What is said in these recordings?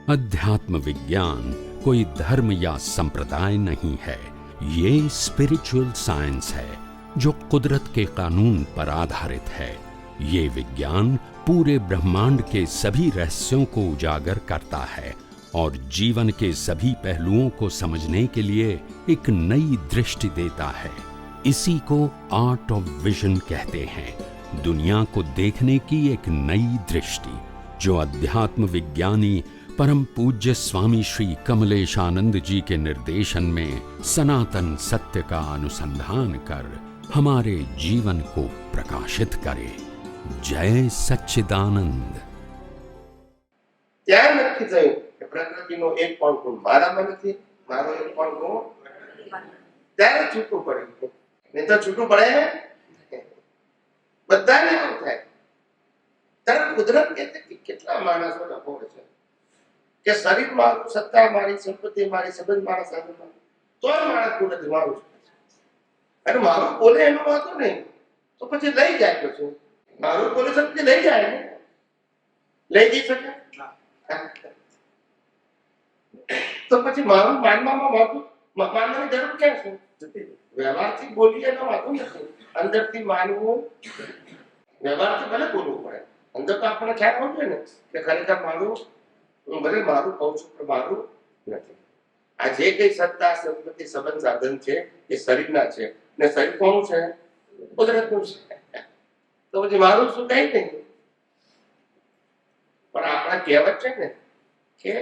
अध्यात्म विज्ञान कोई धर्म या संप्रदाय नहीं है, ये स्पिरिचुअल साइंस है जो कुदरत के कानून पर आधारित है। ये विज्ञान पूरे ब्रह्मांड के सभी रहस्यों को उजागर करता है और जीवन के सभी पहलुओं को समझने के लिए एक नई दृष्टि देता है। इसी को आर्ट ऑफ विजन कहते हैं, दुनिया को देखने की एक नई दृष्टि, जो अध्यात्म विज्ञानी परम पूज्य स्वामी श्री कमलेशानंद जी के निर्देशन में सनातन सत्य का अनुसंधान कर हमारे जीवन को प्रकाशित करे। जय सच्चिदानंद। ત્યાં નક્કી થયું કે પ્રકૃતિનો એક પણ ગુણ મારામાં નથી, મારો એક પણ ગુણ ત્યારે છૂટું પડ્યું. નહીં તો છૂટું પડે ને, બધાને આવું થાય. ત્યારે કુદરત કહેતી કે કેટલા માણસો ડખોળ છે કે શરીર મારું, સત્તા મારી, સંપત્તિ મારી, સંબંધ મારા, સાધન મારું, તો માણસ કુદરત મારું છે. અને મારું બોલે એનો વાંધો નહીં, તો પછી લઈ જાય. પછી મારું બોલે શક્તિ લઈ જાય ને, લઈ જઈ શકે. તો પછી મારું માનવામાં વાંધો, માનવાની જરૂર ક્યાં છે? વ્યવહારથી બોલીએ તો વાંધો નથી, અંદરથી માનવું, વ્યવહારથી ભલે બોલવું પડે, અંદર તો આપણને ખ્યાલ હોવો જોઈએ ને કે ખરેખર મારું, હું ભલે મારું કહું છું પણ મારું નથી. આ જે કઈ સત્તા, સંપત્તિ, સંબંધ, સાધન છે એ શરીરના છે, ને શરીર કોનું છે? કુદરતનું છે. તો પછી મારું શું? કઈ નહીં. પણ આપણા કહેવત છે ને કે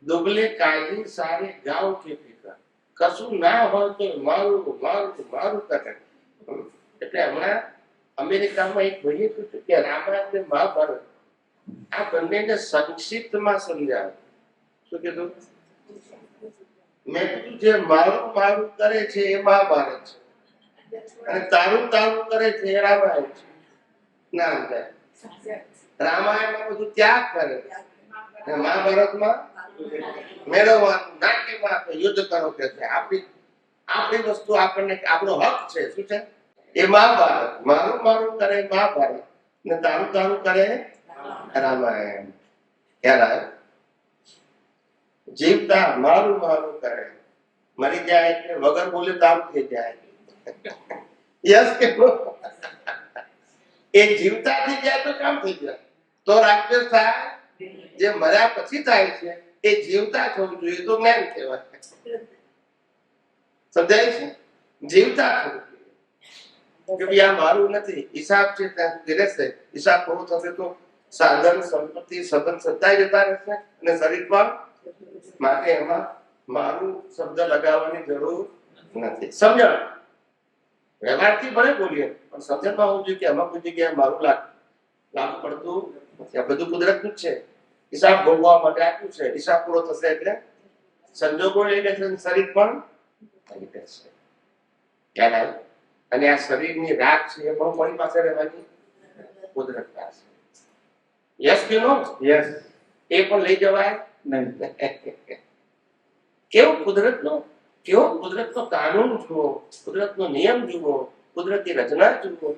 દુબલે કાયદી સારે ગાવ કે ફિકર, કશું ના હોય તો મારું મારું મારું કરે. એટલે હમણાં અમેરિકામાં એક ભાઈએ પૂછ્યું કે રામાયણ ને મહાભારત આ બંનેને સંક્ષિપ્તમાં સમજાવે. શું કીધું? મેં કીધું જે મારું મારું કરે છે એ મહાભારત છે, અને તારું તારું કરે છે એ રામાયણ છે. ના સમજાય. રામાયણમાં બધું ત્યાગ કરે, મહાભારતમાં મેળવવાનું, નાટ્યમાં યુદ્ધ કરો કે છે. આપણી વસ્તુ આપણને, આપણો હક છે. શું છે એ? મહાભારત. મારું મારું કરે મહાભારત, ને તારું તારું કરે રામાયણ. ખ્યાલ આવ્યો? જીવતા મારું મારું કરે, મરી જાય એટલે વગર બોલે તામ થઈ જાય. યસ કે એ જીવતા થઈ જાય તો કામ થઈ જાય, તો રાક્ષસ થાય. જે મર્યા પછી થાય છે એ જીવતા થવું જોઈએ, તો જ્ઞાન કહેવાય. સમજાય છે? જીવતા થવું જોઈએ કે આ મારું નથી. હિસાબ છે ત્યાં સુધી રહેશે, હિસાબ પૂરો થશે તો સાધન, સંપત્તિ, સંબંધ સત્તા જતા રહેશે અને શરીર પણ. માટે એમાં મારું શબ્દ લગાવવાની જરૂર નથી. સમજણ વ્યવહારથી ભલે બોલીએ પણ સમજણમાં હોવું જોઈએ કે આમાં કોઈ જગ્યાએ મારું લાગુ પડતું નથી. આ બધું કુદરતનું જ છે. હિસાબ ભોગવવા માટે આપ્યું છે. હિસાબ પૂરો થશે એટલે સંજોગો લઈ લેશે, શરીર પણ લઈ લેશે. ખ્યાલ આવ્યો? અને આ શરીરની રાખ છે એ પણ કોની પાસે રહેવાની? કુદરત પાસે. યસ કે નો? યસ. એ પણ લઈ જવાય નહીં. કેવો કુદરતનો કાનૂન જુઓ, કુદરતનો નિયમ જુઓ, કુદરતી રચના જુઓ,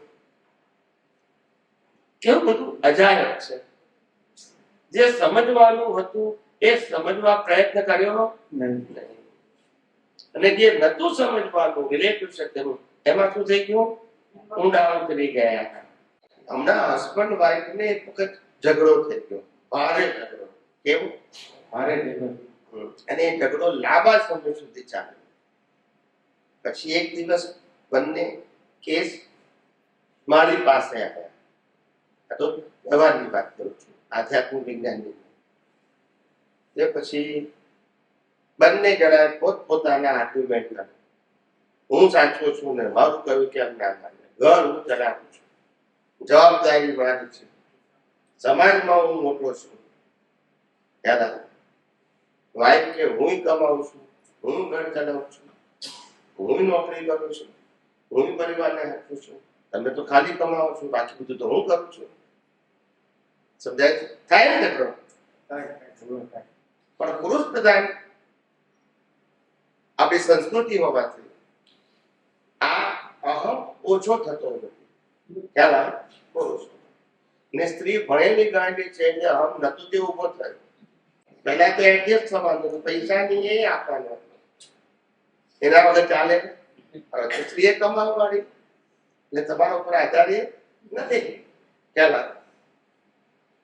કેવું બધું અજાયબ છે. જે સમજવાનું હતું એ સમજવા પ્રયત્ન કર્યો નહીં, અને જે નતું સમજવાનું, રિલેટિવ શબ્દનું, એમાં શું થઈ ગયું? ઊંડા ઉતરી ગયા. હમણાં હસબન્ડ વાઈફ ને એક વખત ઝઘડો થઈ ગયો, ભારે ઝઘડો. કેવું? ભારે ઝઘડો. અને એ ઝઘડો લાંબા સમય સુધી ચાલ્યો. પછી એક દિવસ બંને કેસ મારી પાસે આવ્યા. આ તો વ્યવહારની વાત કરું છું, આધ્યાત્મિક વિજ્ઞાનની. તે પછી બંને જણા પોતપોતાના આર્ગ્યુમેન્ટ કરે. હું સાચો છું ને મારું કહ્યું કેમ ના માને, ઘર હું ચલાવું છું, જવાબદારી મારી છે, સમાજમાં હું મોટો છું. યાદ આવે? વાઈફ કે હું કમાઉં છું, હું ઘર ચલાવું છું, હું નોકરી કરું છું, હું પરિવારને હાથું છું, તમે તો ખાલી કમાવો છો, બાકી બધું તો હું કરું છું. સમજાય છે? થાય ને ઝઘડો? પણ પુરુષ પ્રધાન આપણી સંસ્કૃતિ હોવાથી આ અહમ ઓછો થતો નથી. ખ્યાલ આવે? પુરુષ ને સ્ત્રી ભણેલી ગાંડી છે એટલે અહમ નતું તે ઉભો થયો. પહેલા તો એડજસ્ટ થવાનું, પૈસાની એ આપવાનો, એના વગર ચાલે. હવે તો સ્ત્રીએ કમાવવાની, એટલે તમારા ઉપર આધાર એ નથી. ખ્યાલ આવે?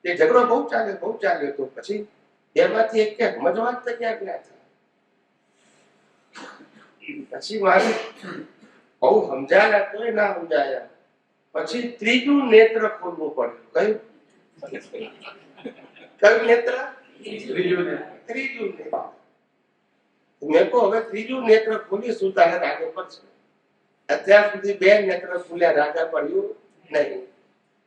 એ ઝઘડો બહુ ચાલ્યો તો પછી એમાંથી એક કે સમજવા જ તૈયાર ના થાય. પછી મારે બહુ સમજાયા તોય ના સમજાયા. પછી ત્રીજું નેત્ર ખોલવું પડ્યું. કયું નેત્ર? ત્રીજું નેત્ર. મેં કહું હવે ત્રીજું નેત્ર ખોલીશું તારે રાગે પડશે. અત્યાર સુધી બે નેત્ર ખુલ્યા, રાગે પડ્યું નહીં.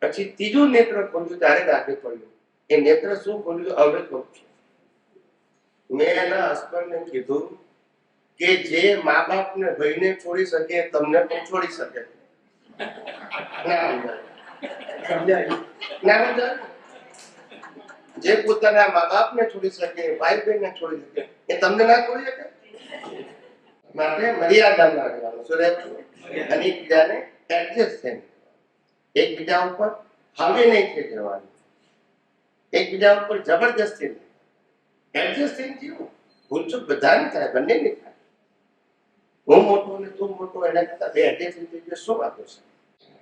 પછી ત્રીજું નેત્ર ખોલ્યું ત્યારે રાગે પડ્યું. એ નેત્ર શું ખોલ્યું હવે કહું છું. મેં એના હસબન્ડને કીધું કે જે મા બાપ ને ભાઈને છોડી શકે તમને પણ છોડી શકે. જે પોતાના મા બાપ ને છોડી શકે, ભાઈ બહેન ને છોડી શકે, એ તમને ના છોડી શકે. માટે મર્યાદામાં રહેવાનું. શું રહેવું? અને એકબીજાને એડજસ્ટ થઈને, એકબીજા ઉપર હાવી નહીં થઈ જવાનું, એકબીજા ઉપર જબરજસ્તી નહીં, એડજસ્ટ થઈને જીવો. ભૂલચૂક બધાને થાય, બંને નહીં થાય. હું મોટો ને તું મોટો, એના કરતા બે એડજસ્ટ થઈ ગયો શું વાંધો છે?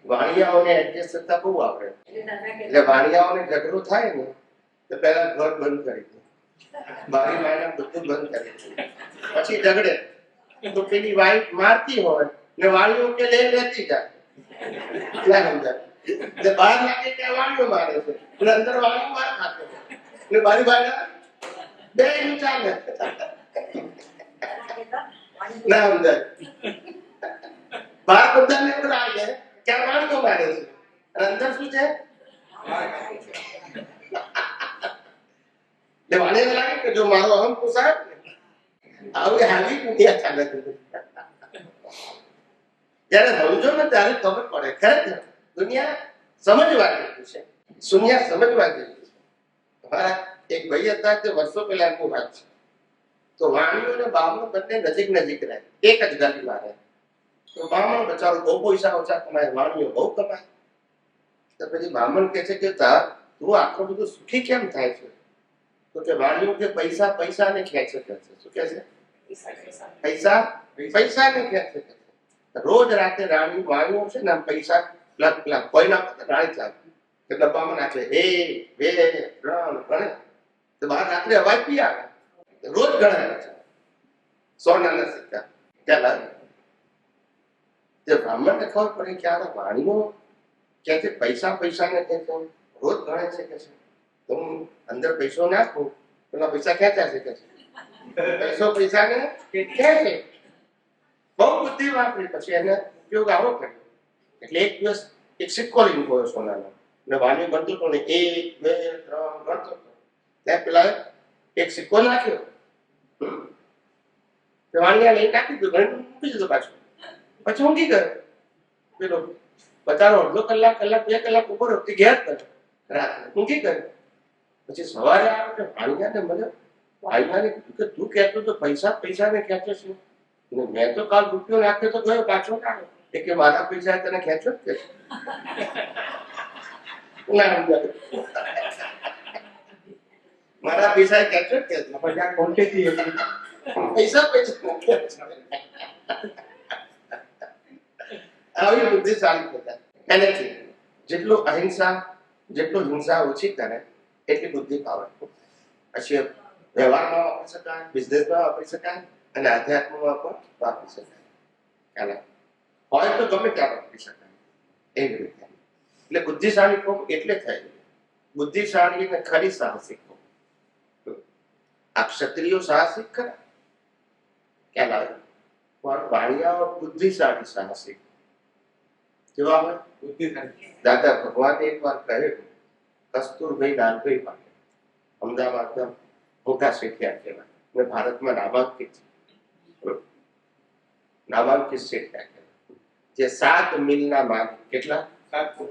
વાણિયાઓને એડજસ્ટ થતા બહુ આવડે. એટલે વાણિયાઓને ઝઘડો થાય ને તો પહેલા ઘર બંધ કરી દે, બારી બારણા બધું બંધ કરી દે, પછી ઝઘડે તો પેલી વાઈફ મારતી હોય ને વાણીઓ કે લેતી જાય. ના સમજાય? એટલે બહાર લાગે કે વાણીઓ મારે છે અને અંદર વાણીઓ માર ખાતે ને બારી બારણા બે નું ચાલે. ના સમજાય? બહાર બધાને એવું લાગે કે આ વાણીઓ મારે છે અને અંદર શું છે? વાણીઓ લાગે કે જો મારો અહમ પોસાય ને, આવી હાલી દુનિયા ચાલે છે. જયારે સમજો ને ત્યારે ખબર પડે ખરેખર દુનિયા સમજવા જેવી છે. દુનિયા સમજવા જેવી છે. અમારા એક ભાઈ હતા, તે વર્ષો પહેલા એમની વાત છે. તો વાણીઓ ને બામણો બંને નજીક રહે, એક જ ગલીમાં રહે. તો બામણ બચારો બહુ પૈસા ઓછા કમાય, વાણીઓ બહુ કમાય. તો પછી બામણ કે છે કે તું આટલું બધું સુખી કેમ થાય છે? તો કે વાણીઓ કે પૈસા ને ખેંચે છે. શું કે છે? પૈસા ને ખેંચે છે. રોજ રાતે રાણી વાણીઓ છે ને પૈસા કોઈ ના રાણી ચાલે કે ડબ્બામાં નાખે, 1 2 3 ગણે તો બહાર રાત્રે અવાજ બી આવે. રોજ ગણાય છે સોનાના સિક્કા. ચાલ તે બ્રાહ્મણને ખબર પડે કે આ વાણીઓ કે છે પૈસા ને કે છે, રોજ ગણે છે કે છે. તો હું અંદર પૈસો નાખું પેલા પૈસા ખેંચાશે કે છે. પૈસાને ખેંચે. બહુ બુદ્ધિ વાપરી, પછી એને ઉપયોગ આવો કર્યો. એટલે એક દિવસ એક સિક્કો લઈને ગયો સોનાનો, ને વાણી ગણતો હતો ને 1 2 3 ગણતો હતો. ત્યાં પેલા એક સિક્કો નાખ્યો, વાણિયા લઈને નાખી દીધો, ગણી મૂકી દીધો પાછો. પછી ઊંઘી ગયો. પેલો બચારો અડધો કલાક 2 કલાક ઉપર હતી ઘેર કરે રાત્રે ઊંઘી ગયો. પછી સવારે આવ્યો કે વાણિયાને મને વાણિયાને કીધું કે તું કહેતો તો પૈસા ને ખેંચે છે. મેં તો કાલ રૂપિયો નાખ્યો તો ગયો પાછો ના આવ્યો. કે મારા પૈસા તને ખેંચો જ કે મારા પૈસા ખેંચો જ કે પૈસા આવી બુદ્ધિશાળી બધા. એનાથી જેટલું હિંસા ઓછી કરે એટલી બુદ્ધિ પાવરફુલ. પછી વ્યવહારમાં વાપરી શકાય, બિઝનેસમાં વાપરી શકાય અને આધ્યાત્મમાં પણ વાપરી શકાય. ખ્યાલ હોય તો ગમે ત્યાં વાપરી શકાય એવી રીતે. એટલે બુદ્ધિશાળી કોમ એટલે થાય બુદ્ધિશાળી અને ખરી સાહસિક કોમ. આ ક્ષત્રિયો સાહસિક ખરા, ખ્યાલ આવે? પણ વાણિયાઓ બુદ્ધિશાળી સાહસિક કેવા હોય? દાદા ભગવાને એક વાર કહ્યું, કસ્તુરભાઈ લાલભાઈ માટે અમદાવાદના મોટા શેઠિયા કહેવાય અને ભારતમાં નામાંકિત શેઠિયા કહેવાય. જે 7 મિલના માલિક. કેટલા? 7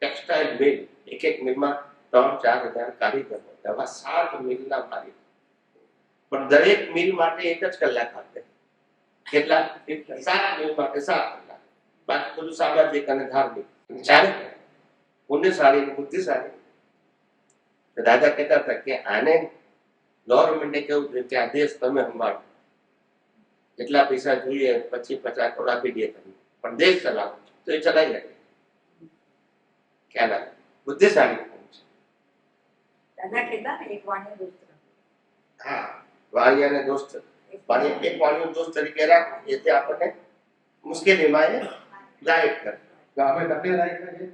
ટેક્સટાઇલ મિલ. એક મિલમાં 3-4 હજાર કારીગરો. એવા 7 મિલના માલિક. પણ દરેક મિલ માટે 1 જ કલાક આપે. કેટલા? 7 મિલ માટે 7 કલાક. બાકી બધું સામાજિક અને ધાર્મિક ચાલે. પુણ્યશાળી બુદ્ધિશાળી. દાદા કહેતા હતા કે આને ગવર્મેન્ટે કેવું જોઈએ કે આ દેશ તમે સંભાળો, કેટલા પૈસા જોઈએ પછી 50 કરોડ આપી દે તમને, પણ દેશ ચલાવો તો એ ચલાવી શકે. ખ્યાલ આવે? બુદ્ધિશાળી કોણ છે? દાદા કહેતા ને એક વાણિયો દોસ્ત. હા, વાણિયાને દોસ્ત, પણ એક વાણિયો દોસ્ત તરીકે રાખો જેથી આપણને મુશ્કેલીમાં એ ગાઈડ કરે. તો આપણે તમને ગાઈડ કરીએ.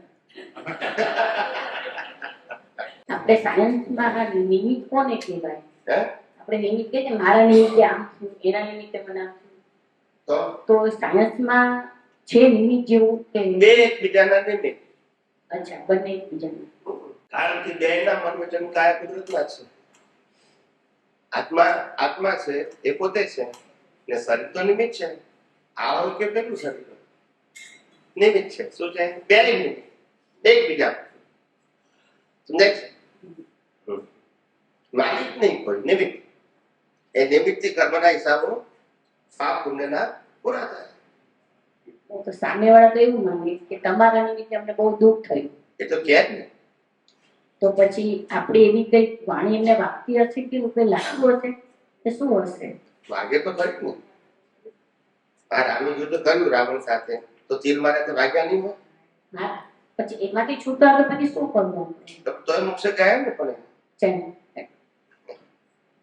આપણે સાયન્સમાં આ નિમિત્ત કોને કહેવાય? હે? આપણે નિમિત્ત કે મારા નિમિત્તે આમ થયું, એના નિમિત્તે મને આમ થયું. તો સાયન્સમાં છે નિમિત્ત જેવું કે બે એકબીજાના નિમિત્ત. અચ્છા, બંને એકબીજાનું. કારણ કે બેના મન વચન કાયા કુદરતના છે. આત્મા છે એ પોતે છે ને શરીર તો નિમિત્ત છે. આ હોય કે પેલું શરીર નિમિત્ત છે. શું છે? બે નિમિત્ત એકબીજા. સમજાય છે? માલિક નહીં કોઈ, નિમિત્ત. એ નિમિત્તથી કર્મના હિસાબો પાપ પુણ્યના પૂરા થાય. તો સામેવાળા તો એવું માંગે કે તમારા નિમિત્તે અમને બહુ દુઃખ થયું. એ તો કહે જ ને. તો પછી આપણે એવી કઈ વાણી એમને વાગતી હશે કે કોઈ લાગતું હશે કે શું હશે? વાગે તો ખરી ને. આ રામે યુદ્ધ કર્યું રાવણ સાથે, તો તીર મારે તો વાગ્યા નહીં હોય. હા, પછી એમાંથી છૂટા આવે પછી શું કરવું? તો એ મોક્ષે ગયા ને. પણ ચાલો,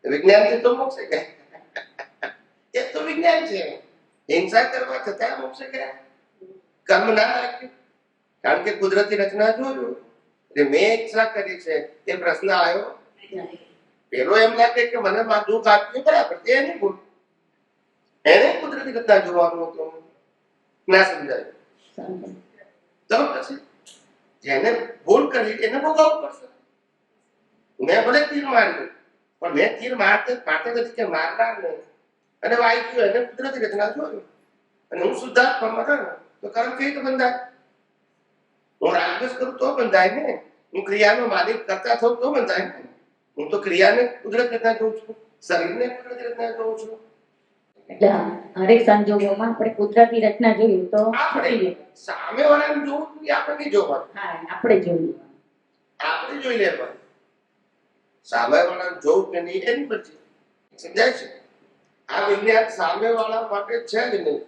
વિજ્ઞાનથી તો મોક્ષે ગયા. એ તો વિજ્ઞાન છે. હિંસા કરવા છતાં મોક્ષે ગયા. કર્મ ના રાખ્યું. કારણ કે કુદરતી રચના જોયું. એટલે મેં ઈચ્છા કરી છે એ પ્રશ્ન આવ્યો. પેલો એમ લાગે કે મને દુઃખ આપ્યું બરાબર, એ નહીં ભૂલ. એને કુદરતી રચના જોવાનું હતું, ના સમજાયું. તો પછી જેને ભૂલ કરી એને ભોગવવું પડશે. મેં ભલે તીર માર્યું, પણ મેં તીર મારતે નથી કે મારનાર નહીં. અને વાગ્યું એને કુદરતી રચના જોયું. અને હું શુદ્ધાત્મામાં રહ્યો તો કર્મ કેવી રીતે બંધાય? હું રાગદ્વેષ કરું તો બંધાય ને. હું ક્રિયાનો માલિક કરતા થઉં તો બંધાય ને. હું તો ક્રિયાને કુદરત રચના જોઉં છું, શરીરને કુદરતી રચના જોઉં છું. એટલે હરેક સંજોગોમાં આપણે કુદરતી રચના જોઈએ તો આપણે સામેવાળાને જોવું જોઈએ, આપણે નહીં જોવાનું. હા, આપણે જોઈએ. આપણે જોઈ લેવાનું. સામેવાળાને જોવું કે નહીં એની પછી સમજાય છે. આ વિજ્ઞાન સામેવાળા માટે છે જ નહીં,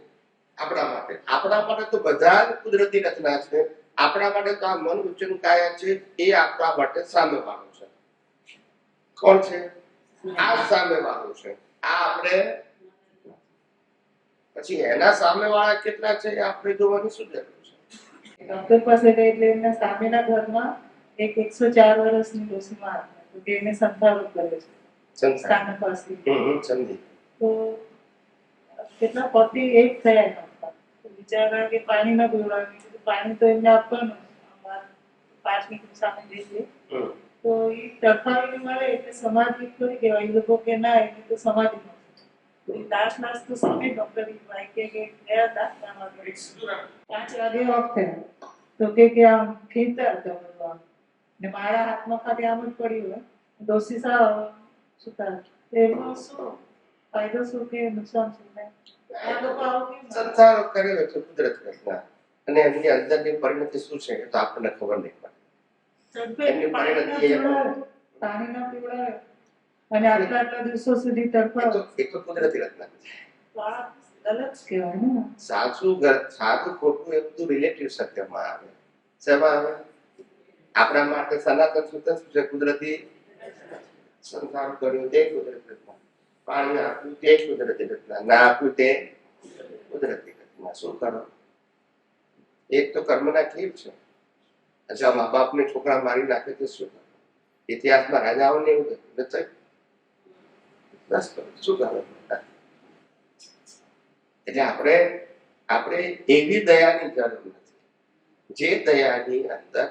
આપણા માટે. આપણા માટે તો બધા જ કુદરતી રચના છે. આપણા માટે તો આ મન વચન કાયા છે એ આપણા માટે સામેવાળું છે. કોણ છે? આ સામેવાળું છે. આ આપણે પછી એના સામેવાળા કેટલા છે એ આપણે જોવાની શું જરૂર છે? ડોક્ટર પાસે ગઈ એટલે એમના સામેના ઘરમાં એક 104 વર્ષની ડોસીમાં તો કે એને સંતારોગ કર્યો છે. સ્થાન પાસે સમજી. તો કેટલા પતિ એક થયા નહોતા. તો બિચારા કે પાણી ના પીવડાવ્યું. કીધું પાણી તો એમને આપવાનું 5 મિનિટ સામે જઈએ. તો એ તરફાવીને મળે એટલે સમાધિ થોડી કહેવાય. એ લોકો કે ના, એને તો સમાધિ નથી. લાસ્ટ તો સામે ડોક્ટર કે ગયા હતા 5 વાગે ઓફ થયા. તો કે આમ ખેંચતા હતા બધું. ને મારા હાથમાં ખાલી આમ જ પડ્યું હોય. ડોસી સાવ સુતા. એમાં શું ફાયદો શું કે નુકસાન શું થાય? આ લોકો આવું કેમ સંસાર કર્યો છે કુદરત રચના, અને એમની અંદરની પરિણતિ શું છે એ તો આપણને ખબર નહીં પડે. એમની પરિણતિ પાણી ના પીવડાવે અને આટલા દિવસો સુધી તડપાવે. એ તો કુદરતી રચના છે. અલગ કહેવાય ને. સાચું ખોટું એ બધું રિલેટિવ સત્યમાં આવે. શેમાં આવે? આપણા માટે સનાતન સૂત્ર શું છે? કુદરતી. સંસાર કર્યો તે કુદરતી રચના, પાણી આપ્યું તે કુદરતી રચના, ના આપ્યું તે કુદરતી રચના. શું કરો? એક તો કર્મના ખેલ છે. અચ્છા, મા બાપને છોકરા મારી નાખે તો શું કરો? ઇતિહાસમાં રાજાઓને એવું થયું. બસ શું કરો? એટલે આપણે એવી દયાની જરૂર નથી. જે દયાની અંદર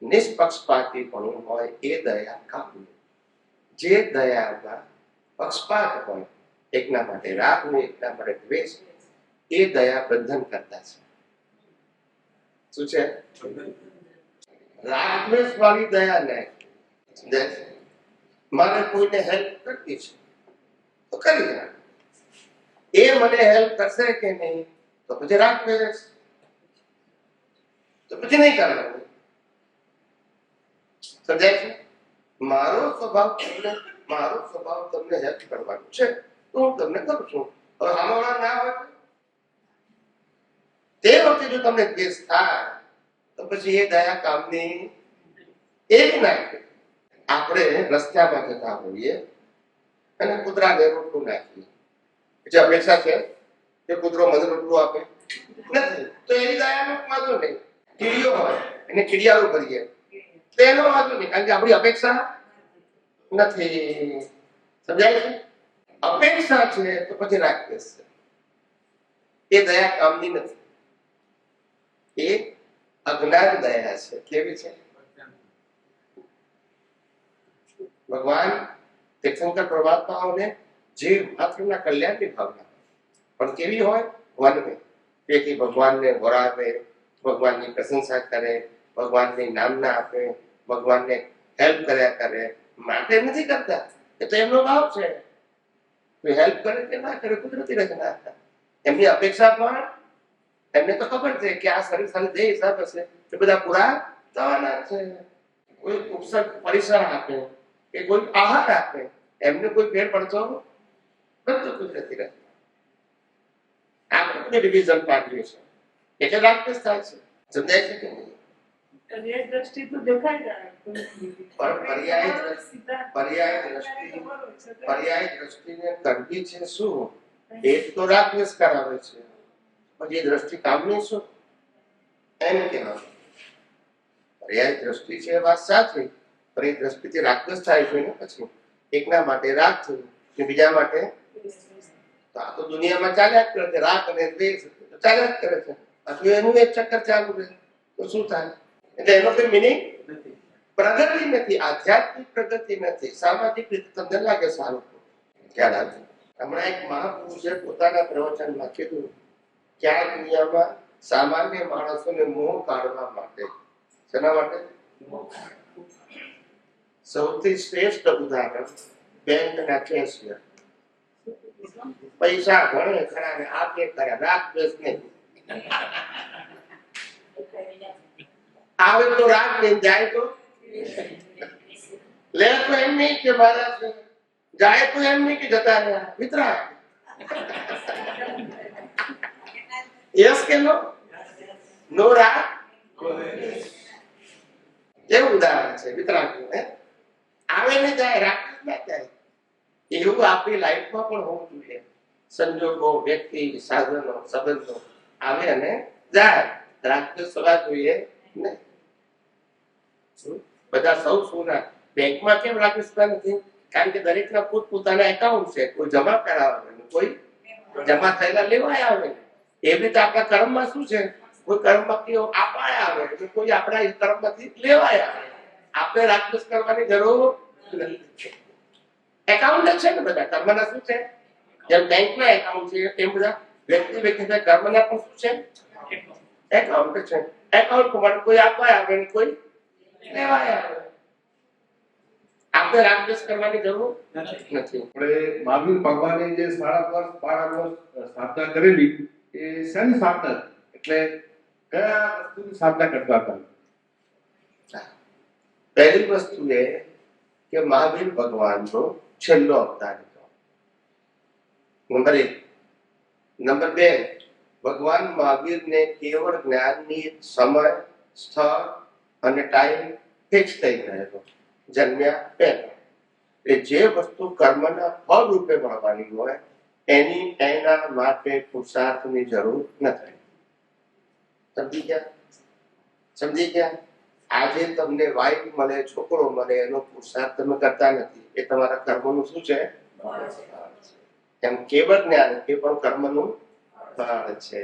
નિષ્પક્ષપાતીપણું હોય એ દયા કામની. જે દયામાં પક્ષપાત હોય, એકના માટે રાગ હોય એકના માટે દ્વેષ, એ દયા બંધન કરતા છે. શું છે? રાગ દ્વેષ વાળી દયા નહીં. મારે કોઈને હેલ્પ કરવી છે તો કરી દે. એ મને હેલ્પ કરશે કે નહીં તો પછી રાગ દ્વેષ, તો પછી નહીં કરવાનું. સમજાય છે? મારો સ્વભાવ મારો સ્વભાવ તમને હેલ્પ કરવાનો છે તો હું તમને કરું છું. હવે આમાં ના હોય તે વખતે જો તમને દ્વેષ થાય તો પછી એ દયા કામની એક નાખે. આપણે રસ્તામાં જતા હોઈએ અને કૂતરાને રોટલું નાખીએ, જે અપેક્ષા છે કે કૂતરો મને રોટલું આપે નથી, તો એની દયાનો વાંધો નહીં. કીડીઓ હોય એને કીડિયાળું કરીએ તો એનો વાંધો નહીં, કારણ કે આપણી અપેક્ષા નથી. સમજાય છે? અપેક્ષા છે તો પછી રાખીએ છે. એ દયા કામની નથી, એ અજ્ઞાન દયા છે. કેવી છે? ભગવાન તીર્થંકર પરમાત્માઓને જીવ માત્રના કલ્યાણની ભાવના પણ કેવી હોય? વનમે તેથી ભગવાનને વરાવે, ભગવાનની પ્રશંસા કરે, ભગવાનની નામના આપે, ભગવાનને હેલ્પ કર્યા કરે માટે નથી કરતા. એ તો એમનો ભાવ છે. હેલ્પ કરે કે ના કરે કુદરતી રચના હતા. એમની અપેક્ષા પણ એમને તો ખબર છે કે આ શરીર સાથે જે હિસાબ હશે એ બધા પૂરા થવાના છે. કોઈ ઉપસર્ગ પરિસર આપે કે કોઈ આહાર આપે, એમને કોઈ ફેર પડતો બધું કુદરતી રચના. આપણે ડિવિઝન પાડ્યું છે એટલે રાક્ષસ થાય છે. સમજાય છે કે નહીં? એ દ્રષ્ટિ તો દેખાય જાય પણ પર્યાય દ્રષ્ટિને કરવી છે શું? એ તો રાક્ષસ કરાવે છે. પછી એ દ્રષ્ટિ કામની શું એમ કહેવાનું. પર્યાય દ્રષ્ટિ છે વાત સાચી, પણ એ દ્રષ્ટિથી રાક્ષસ થાય છે ને પછી એકના માટે રાગ થયું ને બીજા માટે તો આ તો દુનિયામાં ચાલ્યા જ કરે છે. રાગ અને દ્વેષ ચાલ્યા જ કરે છે. હજુ એનું એક ચક્કર ચાલુ રહે તો શું થાય? એટલે એનો કોઈ મિનિંગ નથી, પ્રગતિ નથી, આધ્યાત્મિક પ્રગતિ નથી, સામાજિક રીતે તમને લાગે સારું. ખ્યાલ આવે? હમણાં એક મહાપુરુષે પોતાના પ્રવચનમાં કીધું કે આ દુનિયામાં સામાન્ય માણસોને મોહ કાઢવા માટે, શેના માટે? સૌથી શ્રેષ્ઠ ઉદાહરણ બેંકના કેશિયર. પૈસા ગણે ખરા ને આપે ખરા, રાગ દ્વેષ નહીં. આવે તો રાગ નહીં, જાય તો લે તો એમ નહીં કે મારા છે, જાય તો એમ નહીં કે જતા રહ્યા. વિતરાગ. યસ કે નો? નો રાગ એવું ઉદાહરણ છે વિતરાગનું. આવે ને જાય, રાગ ના જાય. એવું આપણી લાઈફમાં પણ હોવું જોઈએ. સંજોગો, વ્યક્તિ, સાધનો, સંબંધો આવે અને જાય. રાગ સવા જોઈએ નહીં. બધા સૌ સુના બેંકમાં કેમ રાખીશતા નથી? કારણ કે દરેકના પોતપોતાના એકાઉન્ટ છે. કોઈ જમા કરાવે, કોઈ જમા થયેલા લેવાય આવે. એ રીતે આપણા કર્મમાં શું છે? કોઈ કર્મમાંથી અપાય આવે, કોઈ આપણા કર્મમાંથી લેવાય આવે. આપણે રાક્ષસ કરવાની જરૂર નથી. એકાઉન્ટ છે ને બધા કર્મના. શું છે? જેમ બેંકના એકાઉન્ટ છે એમ બધા વ્યક્તિ વ્યક્તિના કર્મના પણ શું છે? એકાઉન્ટ છે. એકાઉન્ટ માટે કોઈ અપાય આવે ને કોઈ લેવાય આવે. આપણે રાક્ષસ કરવાની જરૂર નથી. આપણે મહાવીર ભગવાને જે 12 વર્ષ સ્થાપના કરેલી એ શેની સ્થાપના? એટલે કયા વસ્તુની સ્થાપના કરતા હતા? પહેલી વસ્તુ એ કે મહાવીર ભગવાનનો છેલ્લો અવતાર હતો. નંબર 1. નંબર 2, ભગવાન મહાવીરને કેવળ જ્ઞાનની સમય, સ્થળ અને ટાઈમ ફિક્સ થઈ ગયેલો જન્મ્યા પહેલા. એ જે વસ્તુ કર્મના ફળ રૂપે મળવાની હોય એના માટે પુરુષાર્થની જરૂર નથી. સમજી ગયા? સમજી ગયા? આજે તમને વાઈફ મળે, છોકરો મળે, એનો પુરુષાર્થ તમે કરતા નથી. એ તમારા કર્મનું શું છે? એમ કેવળ જ્ઞાન એ પણ કર્મનું ફળ છે.